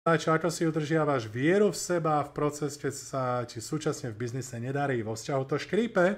Čo ako si udržiavaš vieru v seba v procese, keď sa ti súčasne v biznise nedarí, vo vzťahu to škrípe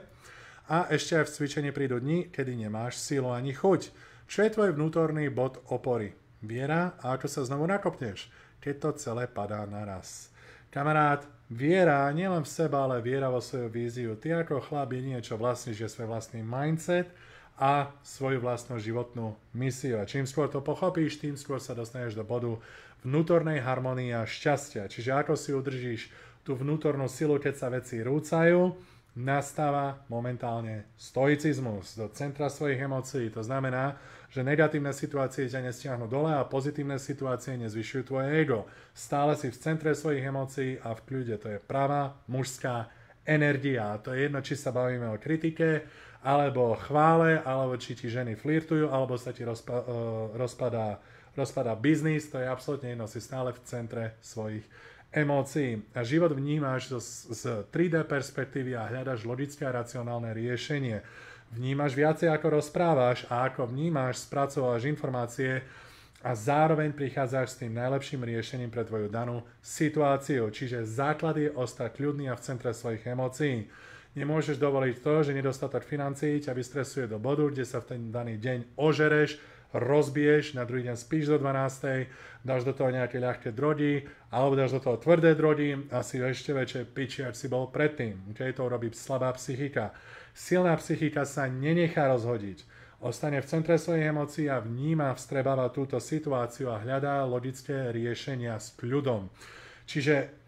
a ešte aj v cvičení prídu dni, kedy nemáš sílu ani chuť. Čo je tvoj vnútorný bod opory? Viera a ako sa znovu nakopneš, keď to celé padá naraz. Kamarát, viera nielen v seba, ale viera vo svoju víziu. Ty ako chlap jedine čo vlastníš je svoj vlastný mindset a svoju vlastnú životnú misiu. A čím skôr to pochopíš, tým skôr sa dostaneš do bodu vnútornej harmonie a šťastia. Čiže ako si udržíš tú vnútornú silu, keď sa veci rúcajú, nastáva momentálne stoicizmus do centra svojich emócií. To znamená, že negatívne situácie ťa nestiahnu dole a pozitívne situácie nezvyšujú tvoje ego. Stále si v centre svojich emócií a v kľude. To je pravá mužská energia. A to je jedno, či sa bavíme o kritike, alebo o chvále, alebo či ti ženy flirtujú, alebo sa ti rozpadá biznis, to je absolútne jedno, si stále v centre svojich emócií. A život vnímaš z 3D perspektívy a hľadaš logické a racionálne riešenie. Vnímaš viacej ako rozprávaš a ako vnímaš, spracovávaš informácie a zároveň prichádzaš s tým najlepším riešením pre tvoju danú situáciu. Čiže základ je ostať kľudný a v centre svojich emócií. Nemôžeš dovoliť to, že nedostatok financií ťa vystresuje do bodu, kde sa v ten daný deň ožereš, rozbiješ, na druhý deň spíš do 12, dáš do toho nejaké ľahké drogy, alebo dáš do toho tvrdé drogy a si ešte väčšie piči, ak si bol predtým. Okay? To urobí slabá psychika. Silná psychika sa nenechá rozhodiť. Ostane v centre svojich emócií a vníma, vstrebáva túto situáciu a hľadá logické riešenia s kľudom. Čiže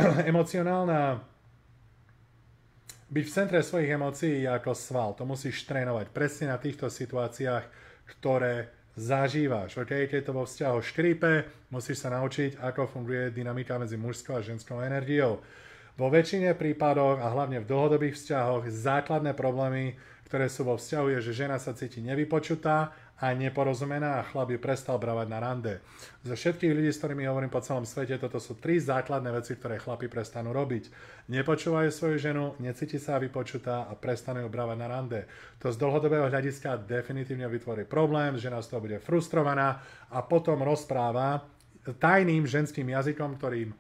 byť v centre svojich emócií je ako sval. To musíš trénovať presne na týchto situáciách, ktoré zažívaš. Okay? Keď to vo vzťahu škrípe, musíš sa naučiť, ako funguje dynamika medzi mužskou a ženskou energiou. Vo väčšine prípadoch a hlavne v dlhodobých vzťahoch základné problémy, ktoré sú vo vzťahu, je, že žena sa cíti nevypočutá a neporozumená a chlap ju prestal brávať na rande. Zo všetkých ľudí, s ktorými hovorím po celom svete, toto sú 3 základné veci, ktoré chlapi prestanú robiť. Nepočúvajú svoju ženu, necíti sa vypočutá a prestanú ju brávať na rande. To z dlhodobého hľadiska definitívne vytvorí problém, žena z toho bude frustrovaná a potom rozpráva tajným ženským jazykom, ktorým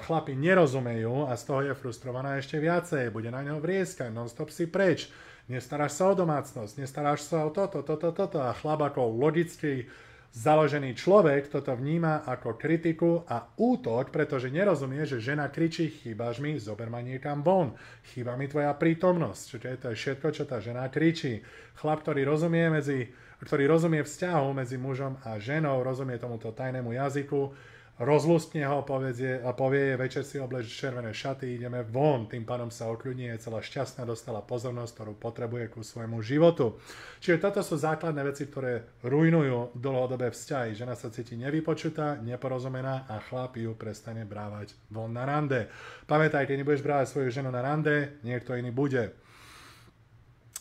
chlapi nerozumejú a z toho je frustrovaná ešte viacej. Bude na ňo vrieskať, non-stop si preč. Nestaráš sa o domácnosť, nestaráš sa o toto a chlap ako logicky založený človek toto vníma ako kritiku a útok, pretože nerozumie, že žena kričí, chýbaš mi, zober ma niekam von, chýba mi tvoja prítomnosť. Čiže to je všetko, čo tá žena kričí. Chlap, ktorý rozumie vzťahu medzi mužom a ženou, rozumie tomuto tajnému jazyku, rozlustne ho povie, večer si obleč červené šaty, ideme von, tým pádom sa okľudní, je celá šťastná, dostala pozornosť, ktorú potrebuje ku svojmu životu. Čiže toto sú základné veci, ktoré rujnujú dlhodobé vzťahy. Žena sa cíti nevypočutá, neporozumená a chlap ju prestane brávať von na rande. Pamätaj, keď nebudeš brávať svoju ženu na rande, niekto iný bude.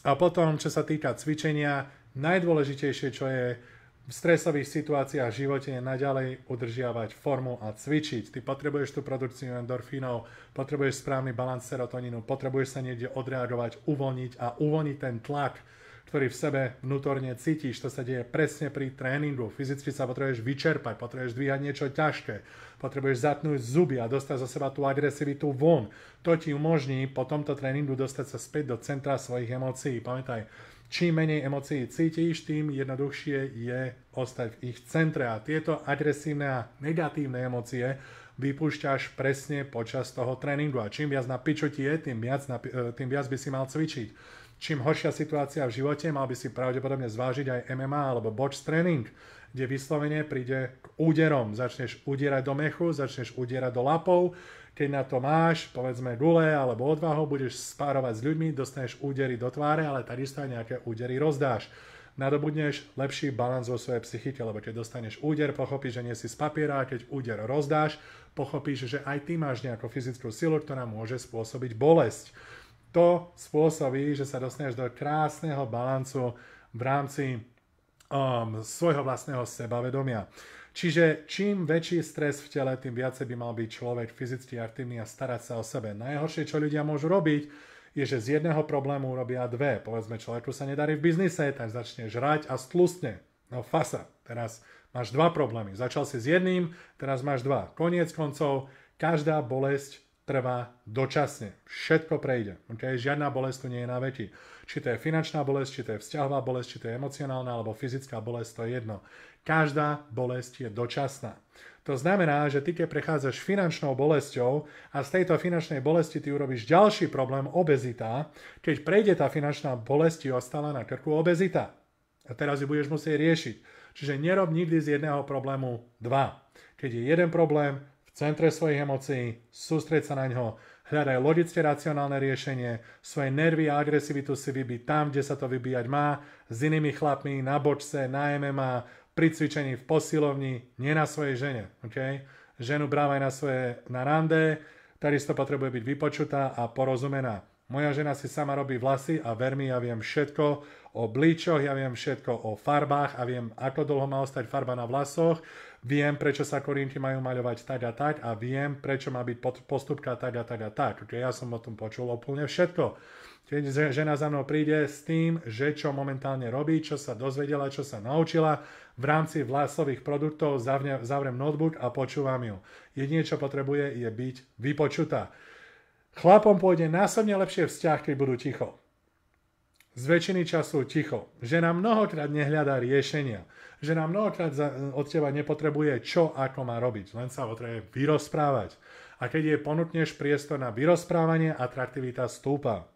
A potom, čo sa týka cvičenia, najdôležitejšie, čo je v stresových situáciách v živote, je naďalej udržiavať formu a cvičiť. Ty potrebuješ tú produkciu endorfínov, potrebuješ správny balans serotonínu, potrebuješ sa niekde odreagovať, uvoľniť ten tlak, ktorý v sebe vnútorne cítiš. To sa deje presne pri tréningu. Fyzicky sa potrebuješ vyčerpať, potrebuješ dvíhať niečo ťažké, potrebuješ zatnúť zuby a dostať zo seba tú agresivitu von. To ti umožní po tomto tréningu dostať sa späť do centra svojich emócií. Pamätaj, čím menej emócií cítiš, tým jednoduchšie je ostať v ich centre. A tieto agresívne a negatívne emócie vypúšťaš presne počas toho tréningu. A čím viac na piču ti je, tým viac by si mal cvičiť. Čím horšia situácia v živote, mal by si pravdepodobne zvážiť aj MMA alebo box tréning, kde vyslovene príde k úderom. Začneš udierať do mechu, začneš udierať do lapov. Keď na to máš, povedzme, gule alebo odvahu, budeš spárovať s ľuďmi, dostaneš údery do tváre, ale takisto aj nejaké údery rozdáš. Nadobudneš lepší balans vo svojej psychike, lebo keď dostaneš úder, pochopíš, že nie si z papiera, a keď úder rozdáš, pochopíš, že aj ty máš nejakú fyzickú silu, ktorá môže spôsobiť bolesť. To spôsobí, že sa dostaneš do krásneho balancu v rámci svojho vlastného sebavedomia. Čiže čím väčší stres v tele, tým viacej by mal byť človek fyzicky aktívny a starať sa o sebe. Najhoršie, čo ľudia môžu robiť, je, že z jedného problému robia dve. Povedzme, človeku sa nedarí v biznise, tak začne žrať a stlustne. No fasa, teraz máš dva problémy. Začal si s jedným, teraz máš dva. Koniec koncov, každá bolesť trvá dočasne. Všetko prejde. Okay? Žiadna bolesť tu nie je na veky. Či to je finančná bolesť, či to je vzťahová bolesť, či to je emocionálna alebo fyzická bolesť, to je jedno. Každá bolesť je dočasná. To znamená, že ty keď prechádzaš finančnou bolesťou a z tejto finančnej bolesti ty urobíš ďalší problém, obezita, keď prejde tá finančná bolesť, ti ostala na krku obezita. A teraz ju budeš musieť riešiť. Čiže nerob nikdy z jedného problému dva. Keď je jeden problém, v centre svojich emócií, sústreď sa na ňo, hľadaj logické racionálne riešenie, svoje nervy a agresivitu si vybí tam, kde sa to vybíjať má, s inými chlapmi, na bočce, na MMA, pri cvičení v posilovni, nie na svojej žene. Okay? Ženu brávaj na rande, takisto potrebuje byť vypočutá a porozumená. Moja žena si sama robí vlasy a ver mi, ja viem všetko o blíčoch, ja viem všetko o farbách a viem, ako dlho má ostať farba na vlasoch, viem, prečo sa korienky majú maľovať tak a viem, prečo má byť postupka tak a tak. Okay? Ja som o tom počul úplne všetko. Keď žena za mnou príde s tým, že čo momentálne robí, čo sa dozvedela, čo sa naučila, v rámci vlasových produktov zavriem notebook a počúvam ju. Jedine, čo potrebuje, je byť vypočutá. Chlapom pôjde násobne lepšie vzťah, keď budú ticho. Z väčšiny času ticho. Žena mnohokrát nehľadá riešenia. Žena mnohokrát od teba nepotrebuje, čo ako má robiť. Len sa potrebuje vyrozprávať. A keď jej ponúkneš priestor na vyrozprávanie, atraktivita stúpa.